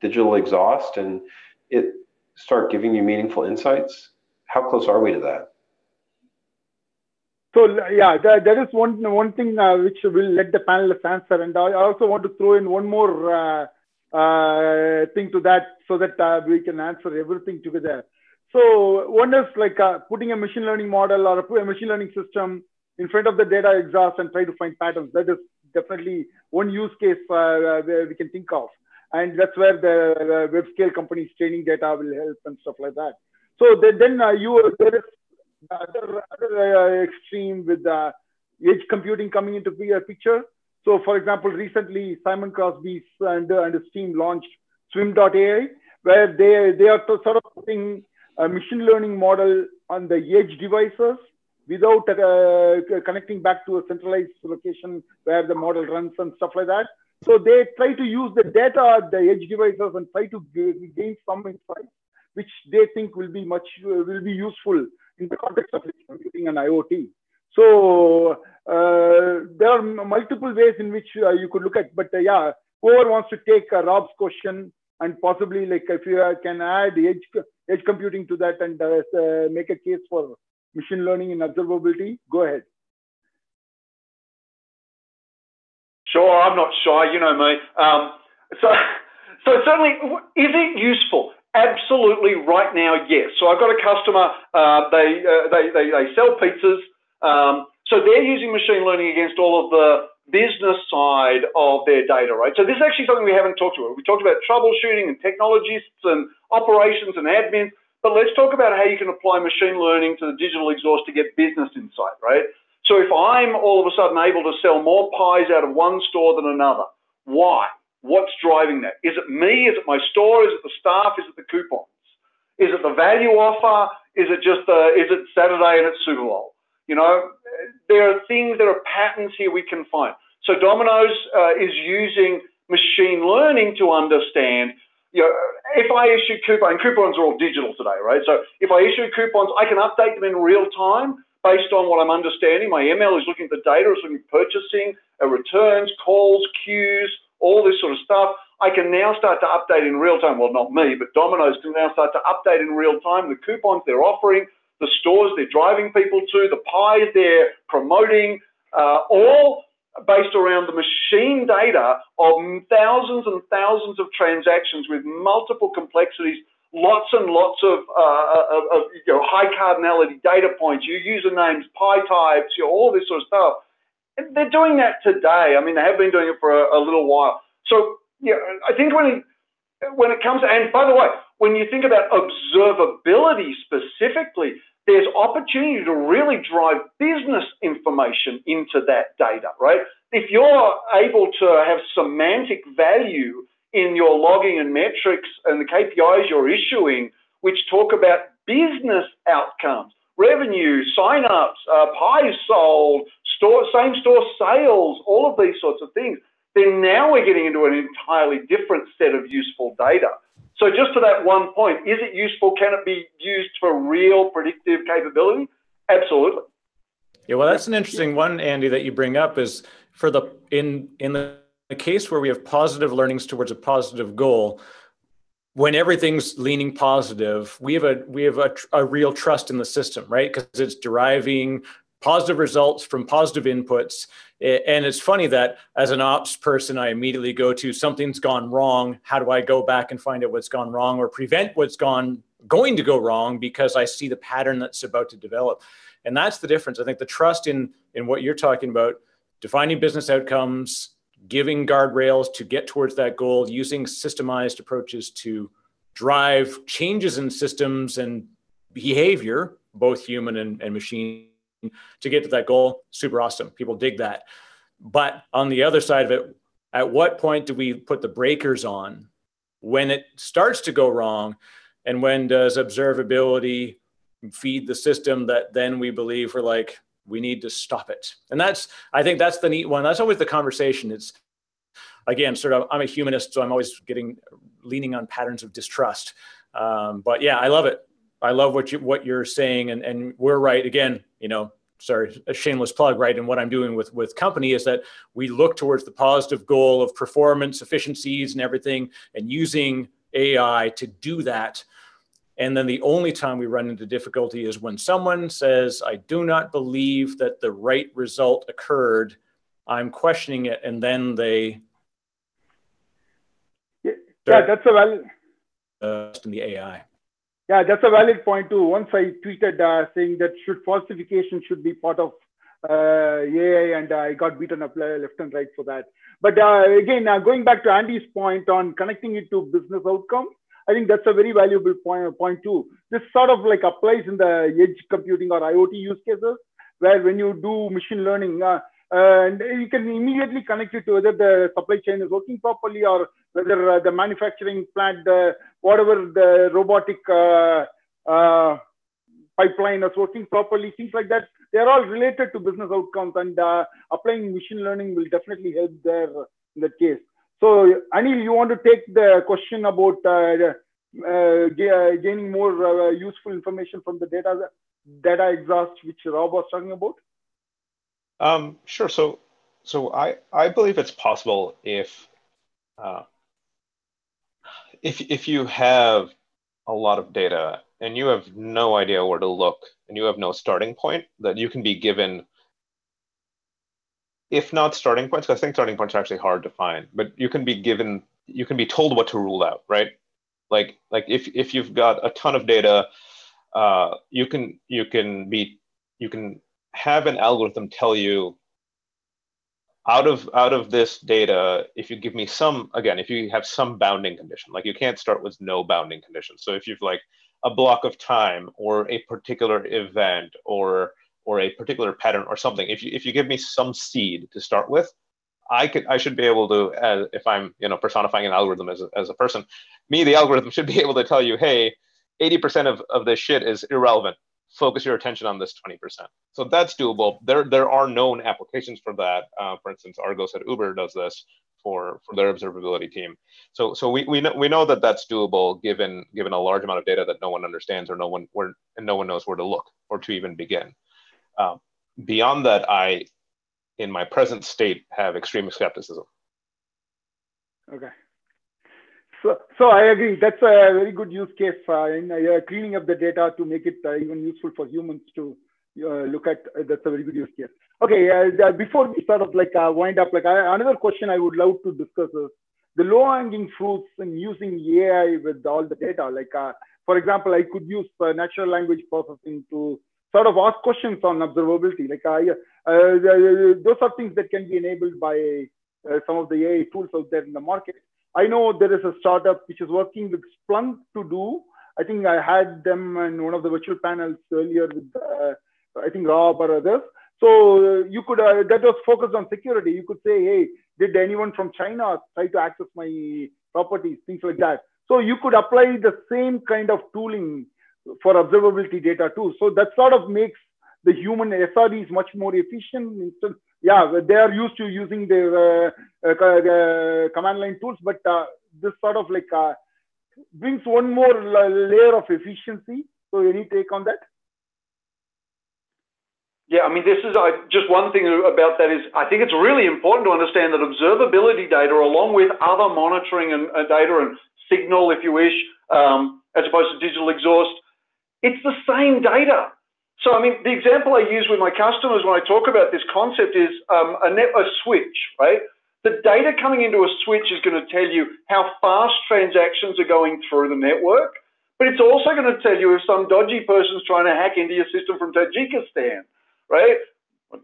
digital exhaust and it start giving you meaningful insights? How close are we to that?
So yeah, there is one thing which will let the panelists answer, and I also want to throw in one more thing to that so that we can answer everything together. So one is like putting a machine learning model or a machine learning system in front of the data exhaust and try to find patterns. That is definitely one use case where we can think of. And that's where the web scale companies training data will help and stuff like that. So there is other extreme with edge computing coming into the picture. So for example, recently Simon Crosby and his team launched Swim.ai, where they are sort of putting a machine learning model on the edge devices without connecting back to a centralized location where the model runs and stuff like that. So they try to use the data at the edge devices and try to gain some insights, which they think will be useful in the context of computing and IoT. So there are multiple ways in which you could look at, but yeah, whoever wants to take Rob's question and possibly like if you can add edge computing to that and make a case for machine learning in observability, go ahead.
Sure, I'm not shy, you know me. So certainly, is it useful? Absolutely, right now, yes. So I've got a customer. They sell pizzas. So they're using machine learning against all of the business side of their data, right? So this is actually something we haven't talked about. We talked about troubleshooting and technologists and operations and admin, but let's talk about how you can apply machine learning to the digital exhaust to get business insight, right? So if I'm all of a sudden able to sell more pies out of one store than another, why? What's driving that? Is it me? Is it my store? Is it the staff? Is it the coupons? Is it the value offer? Is it Saturday and it's Super Bowl? You know, there are things, there are patterns here we can find. So Domino's is using machine learning to understand, you know, if I issue coupons are all digital today, right? So if I issue coupons, I can update them in real time based on what I'm understanding. My ML is looking at the data, it's looking at purchasing, returns, calls, queues, all this sort of stuff. I can now start to update in real time. Well, not me, but Domino's can now start to update in real time the coupons they're offering, the stores they're driving people to, the pies they're promoting, all based around the machine data of thousands and thousands of transactions with multiple complexities, lots and lots of high cardinality data points, your usernames, pie types, all this sort of stuff. And they're doing that today. I mean, they have been doing it for a little while. So, yeah, I think when it comes to, and by the way, when you think about observability specifically, there's opportunity to really drive business information into that data, right? If you're able to have semantic value in your logging and metrics and the KPIs you're issuing, which talk about business outcomes, revenue, signups, pies sold, same-store sales, all of these sorts of things, then now we're getting into an entirely different set of useful data. So just to that one point, is it useful? Can it be used for real predictive capability? Absolutely.
Yeah, well, that's an interesting one, Andy, that you bring up is for in the case where we have positive learnings towards a positive goal, when everything's leaning positive, we have a real trust in the system, right? Because it's deriving positive results from positive inputs. And it's funny that as an ops person, I immediately go to something's gone wrong. How do I go back and find out what's gone wrong or prevent what's going to go wrong because I see the pattern that's about to develop. And that's the difference. I think the trust in what you're talking about, defining business outcomes, giving guardrails to get towards that goal, using systemized approaches to drive changes in systems and behavior, both human and machine, to get to that goal. Super awesome. People dig that. But on the other side of it, at what point do we put the breakers on when it starts to go wrong? And when does observability feed the system that then we believe we're like, we need to stop it? And I think that's the neat one. That's always the conversation. It's, again, sort of, I'm a humanist, so I'm always leaning on patterns of distrust. But yeah, I love it. I love what you're saying, and we're right. Again, sorry, a shameless plug, right? And what I'm doing with company is that we look towards the positive goal of performance, efficiencies, and everything, and using AI to do that. And then the only time we run into difficulty is when someone says, I do not believe that the right result occurred. I'm questioning it. And then they...
Yeah, that's a valid...
in the AI.
Yeah, that's a valid point too. Once I tweeted saying that falsification should be part of AI, and I got beaten up left and right for that. But again, going back to Andy's point on connecting it to business outcomes, I think that's a very valuable point too. This sort of like applies in the edge computing or IoT use cases, where when you do machine learning, and you can immediately connect it to whether the supply chain is working properly, or whether the manufacturing plant, whatever the robotic pipeline is working properly, things like that. They're all related to business outcomes, and applying machine learning will definitely help there in that case. So Anil, you want to take the question about gaining more useful information from the data exhaust, which Rob was talking about?
Sure. So I believe it's possible if you have a lot of data and you have no idea where to look and you have no starting point, that you can be given, if not starting points, because I think starting points are actually hard to find, but you can be told what to rule out, right? Like if you've got a ton of data, you can have an algorithm tell you, out of this data, if you give me if you have some bounding condition, like you can't start with no bounding condition. So if you've like a block of time or a particular event or a particular pattern or something, if you give me some seed to start with, I should be able to, if I'm personifying an algorithm as a person, the algorithm should be able to tell you, hey, 80% of this shit is irrelevant. Focus your attention on this 20%. So that's doable. There are known applications for that. For instance, Argos at Uber does this for their observability team. So we know that that's doable given a large amount of data that no one understands, or no one knows where to look or to even begin. Beyond that, I, in my present state, have extreme skepticism.
Okay. So I agree. That's a very good use case in cleaning up the data to make it even useful for humans to look at. That's a very good use case. Okay, before we sort of wind up, another question I would love to discuss is the low-hanging fruits in using AI with all the data. For example, I could use natural language processing to sort of ask questions on observability. Those are things that can be enabled by some of the AI tools out there in the market. I know there is a startup which is working with Splunk to do. I think I had them in one of the virtual panels earlier with, I think, Rob or others. So you could, that was focused on security. You could say, hey, did anyone from China try to access my properties, things like that. So you could apply the same kind of tooling for observability data too. So that sort of makes the human SREs much more efficient. Yeah, they are used to using their command line tools, but this sort of brings one more layer of efficiency. So any take on that?
Yeah, I mean, this is just one thing about that is I think it's really important to understand that observability data, along with other monitoring and data and signal, if you wish, as opposed to digital exhaust, it's the same data. So, I mean, the example I use with my customers when I talk about this concept is a switch, right? The data coming into a switch is going to tell you how fast transactions are going through the network, but it's also going to tell you if some dodgy person's trying to hack into your system from Tajikistan, right?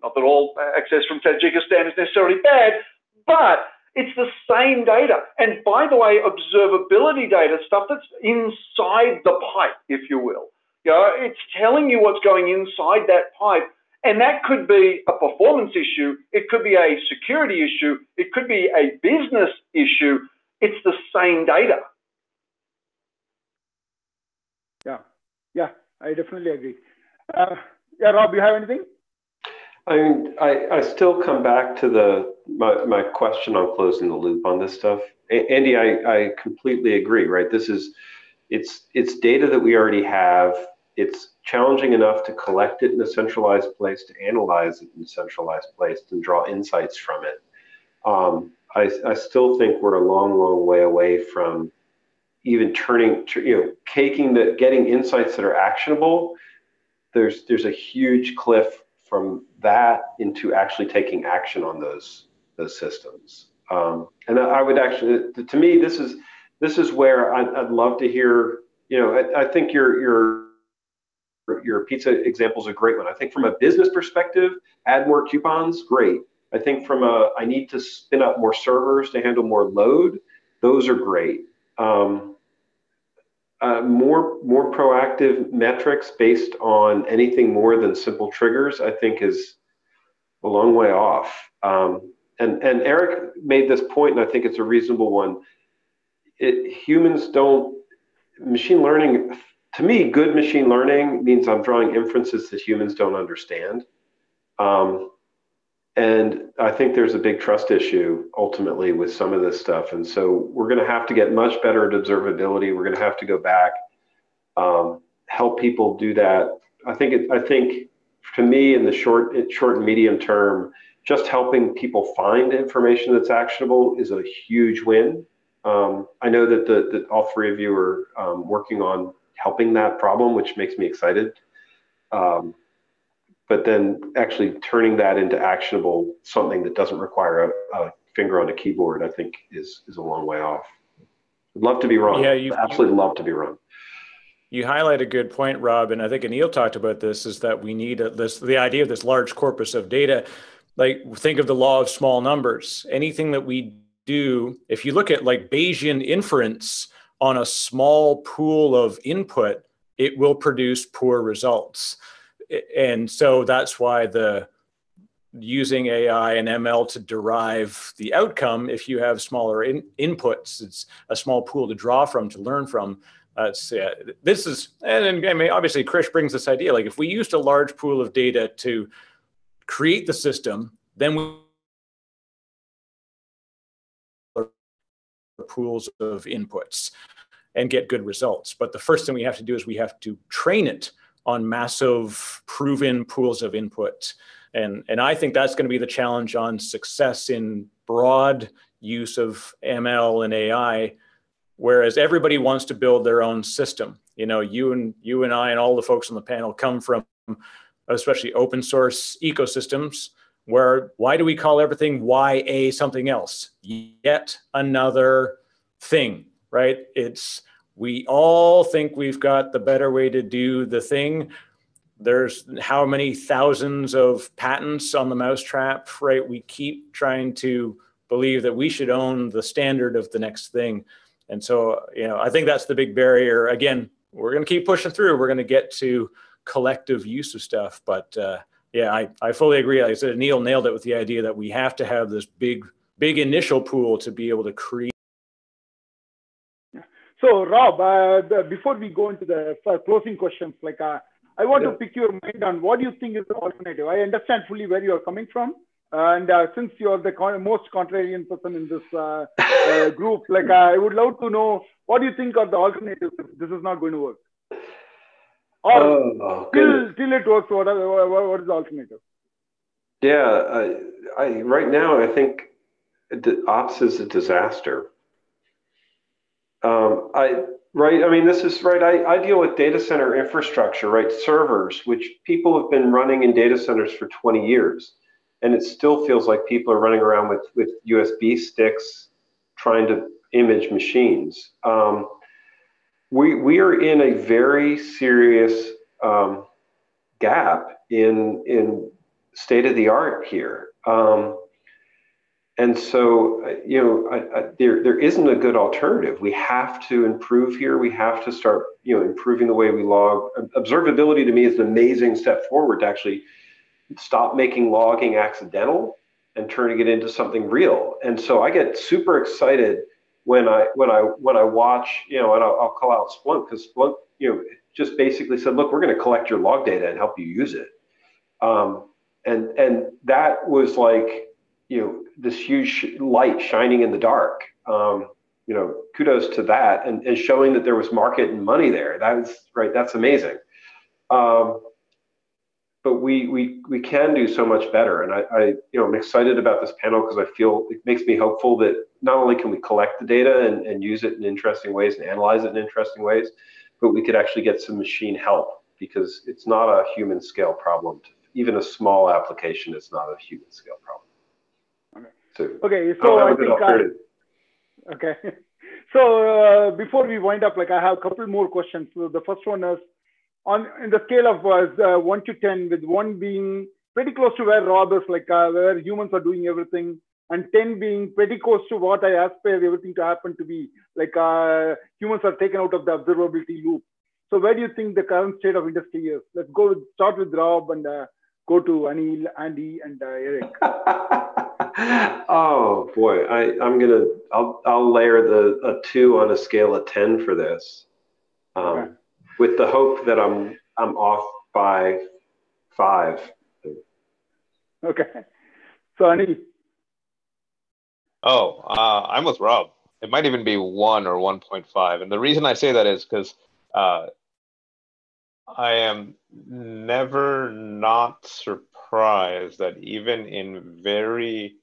Not that all access from Tajikistan is necessarily bad, but it's the same data. And by the way, observability data, stuff that's inside the pipe, if you will. You know, it's telling you what's going inside that pipe. And that could be a performance issue. It could be a security issue. It could be a business issue. It's the same data.
Yeah, I definitely agree. Yeah, Rob, you have anything?
I mean, I still come back to my question on closing the loop on this stuff. Andy, I completely agree, right? It's data that we already have. It's challenging enough to collect it in a centralized place, to analyze it in a centralized place, and draw insights from it. I still think we're a long, long way away from even getting insights that are actionable. There's a huge cliff from that into actually taking action on those systems. And I would actually, to me, this is where I'd love to hear. I think your pizza example is a great one. I think from a business perspective, add more coupons, great. I think from I need to spin up more servers to handle more load, those are great. More proactive metrics based on anything more than simple triggers, I think, is a long way off. And Eric made this point, and I think it's a reasonable one. Machine learning, to me, good machine learning means I'm drawing inferences that humans don't understand. And I think there's a big trust issue ultimately with some of this stuff. And so we're going to have to get much better at observability. We're going to have to go back, help people do that. I think to me, in the short and medium term, just helping people find information that's actionable is a huge win. I know that all three of you are working on helping that problem, which makes me excited. But then actually turning that into actionable, something that doesn't require a finger on a keyboard, I think is a long way off. I'd love to be wrong. Yeah, absolutely love to be wrong.
You highlight a good point, Rob, and I think Anil talked about this, is that we need the idea of this large corpus of data. Like, think of the law of small numbers. Anything that we do, if you look at like Bayesian inference on a small pool of input, it will produce poor results. And so that's why using AI and ML to derive the outcome, if you have smaller inputs, it's a small pool to draw from, to learn from. This is, and I mean, obviously Krish brings this idea, like if we used a large pool of data to create the system, then we pools of inputs and get good results. But the first thing we have to do is we have to train it on massive proven pools of input. And I think that's going to be the challenge on success in broad use of ML and AI, whereas everybody wants to build their own system. You know, you and I and all the folks on the panel come from especially open source ecosystems, where why do we call everything YA something else? Yet another thing, right? We all think we've got the better way to do the thing. There's how many thousands of patents on the mousetrap, right? We keep trying to believe that we should own the standard of the next thing. And so, I think that's the big barrier. Again, we're going to keep pushing through. We're going to get to collective use of stuff. But yeah, I fully agree. Like I said, Neil nailed it with the idea that we have to have this big initial pool to be able to create.
So, Rob, before we go into the closing questions, I want to pick your mind on what do you think is the alternative. I understand fully where you are coming from. And since you're the most contrarian person in this group, I would love to know, what do you think are the alternatives if this is not going to work? Or till it works, what is the alternative?
Yeah, right now I think ops is a disaster. Right. I mean, this is right. I deal with data center infrastructure, right? Servers, which people have been running in data centers for 20 years. And it still feels like people are running around with USB sticks trying to image machines. We are in a very serious gap in state of the art here. And so, there isn't a good alternative. We have to improve here. We have to start, improving the way we log. Observability to me is an amazing step forward to actually stop making logging accidental and turning it into something real. And so I get super excited when I watch, and I'll call out Splunk, because Splunk, just basically said, look, we're going to collect your log data and help you use it. And that was like, this huge light shining in the dark. Kudos to that, and showing that there was market and money there. That's amazing. But we can do so much better. And I'm excited about this panel because I feel it makes me hopeful that not only can we collect the data and use it in interesting ways and analyze it in interesting ways, but we could actually get some machine help, because it's not a human scale problem. Even a small application is not a human scale problem.
Okay, so I think okay. So before we wind up, I have a couple more questions. So the first one is, in the scale of 1 to 10, with 1 being pretty close to where Rob is, where humans are doing everything, and 10 being pretty close to what I aspire everything to happen to be, humans are taken out of the observability loop. So where do you think the current state of industry is? Let's start with Rob and go to Anil, Andy, and Eric.
Oh boy, I'll layer a 2 on a scale of 10 for this,
Okay.
with the hope that I'm off by 5.
Okay, so Anil.
I'm with Rob. It might even be 1 or 1.5, and the reason I say that is because I am never not surprised that even in very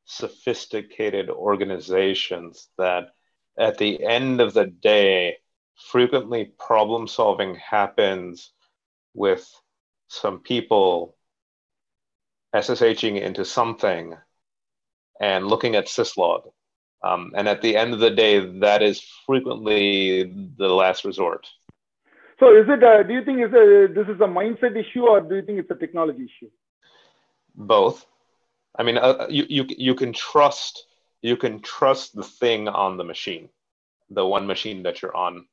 sophisticated organizations, that at the end of the day, frequently problem solving happens with some people SSHing into something and looking at syslog. And at the end of the day, that is frequently the last resort.
So is it, do you think this is a mindset issue, or do you think it's a technology issue?
Both. I mean, you can trust the thing on the machine, the one machine that you're on,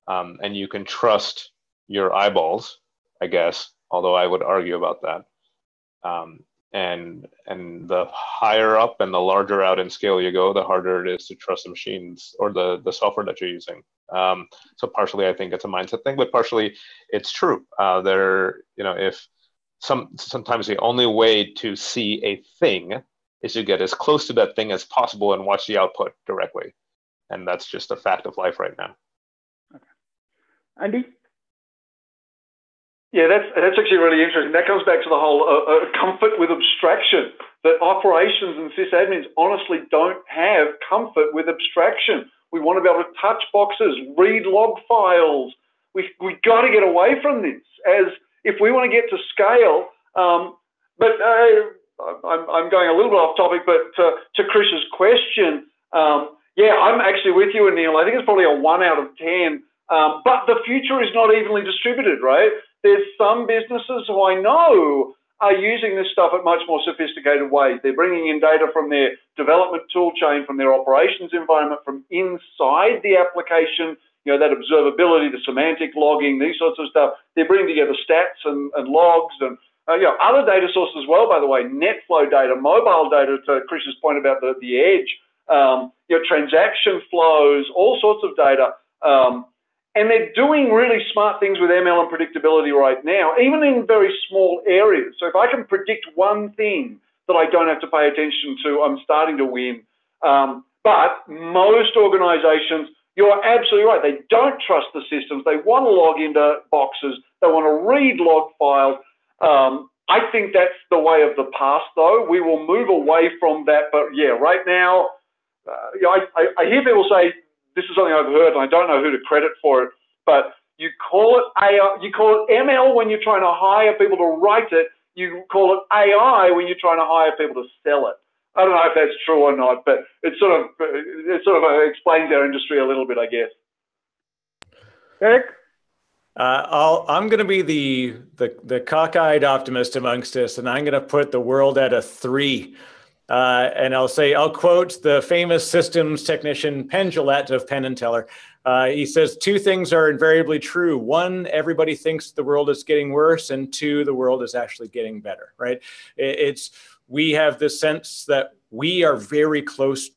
and you can trust your eyeballs, I guess. Although I would argue about that. And the higher up and the larger out in scale you go, the harder it is to trust the machines or the software that you're using. So partially, I think it's a mindset thing, but partially it's true. If sometimes the only way to see a thing is to get as close to that thing as possible and watch the output directly. And that's just a fact of life right now.
Okay. Andy?
Yeah, that's actually really interesting. That comes back to the whole comfort with abstraction, that operations and sysadmins honestly don't have comfort with abstraction. We want to be able to touch boxes, read log files. We got to get away from this, as if we want to get to scale. But I'm going a little bit off topic, but to Chris's question, yeah, I'm actually with you, Anil. I think it's probably a 1 out of 10. But the future is not evenly distributed, right? There's some businesses who I know are using this stuff at much more sophisticated ways. They're bringing in data from their development tool chain, from their operations environment, from inside the application, that observability, the semantic logging, these sorts of stuff. They're bringing together stats and logs and other data sources as well, by the way, NetFlow data, mobile data, to Chris's point about the edge, transaction flows, all sorts of data. And they're doing really smart things with ML and predictability right now, even in very small areas. So if I can predict one thing that I don't have to pay attention to, I'm starting to win. But most organizations, you're absolutely right. They don't trust the systems. They want to log into boxes. They want to read log files. I think that's the way of the past, though. We will move away from that. But yeah, right now, I hear people say, this is something I've heard, and I don't know who to credit for it, but you call it AI, you call it ML when you're trying to hire people to write it. You call it AI when you're trying to hire people to sell it. I don't know if that's true or not, but it sort of explains our industry a little bit, I guess.
Eric?
I'm going to be the cockeyed optimist amongst us, and I'm going to put the world at a 3. And I'll quote the famous systems technician Penn Jillette of Penn and Teller. He says, two things are invariably true. One, everybody thinks the world is getting worse, and two, the world is actually getting better, right? We have this sense that we are very close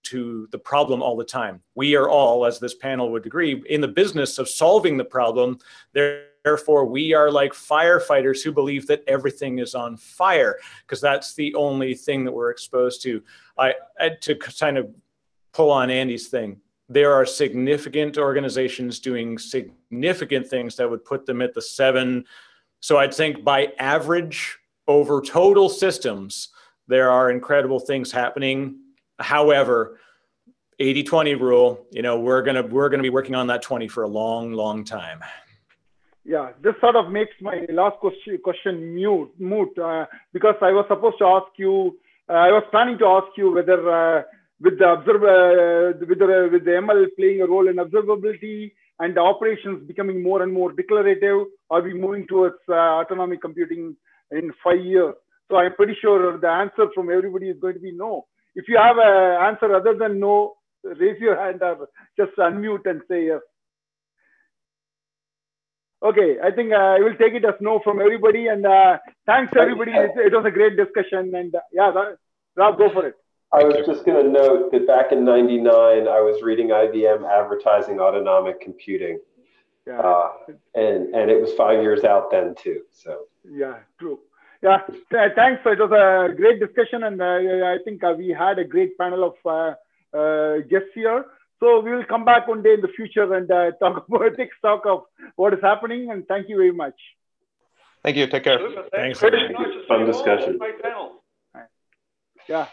to the problem all the time. We are all, as this panel would agree, in the business of solving the problem. Therefore, we are like firefighters who believe that everything is on fire, because that's the only thing that we're exposed to. To kind of pull on Andy's thing, there are significant organizations doing significant things that would put them at the 7. So I'd think by average over total systems, there are incredible things happening. However, 80-20 rule, we're gonna be working on that 20 for a long, long time.
Yeah, this sort of makes my last question moot, because I was supposed to ask you, I was planning to ask you whether with the ML playing a role in observability and the operations becoming more and more declarative, are we moving towards autonomic computing in 5 years? So I'm pretty sure the answer from everybody is going to be no. If you have an answer other than no, raise your hand or just unmute and say yes. Okay, I think I will take it as no from everybody. And thanks everybody. It was a great discussion. And yeah, Rob, go for it.
I was just going to note that back in '99, I was reading IBM advertising autonomic computing. Yeah. And it was 5 years out then too. So
yeah, true. Yeah, thanks. It was a great discussion, and I think we had a great panel of guests here. So we will come back one day in the future and take stock of what is happening. And thank you very much.
Thank you. Take care.
Thanks. Fun
discussion.
Great panel.
Yeah.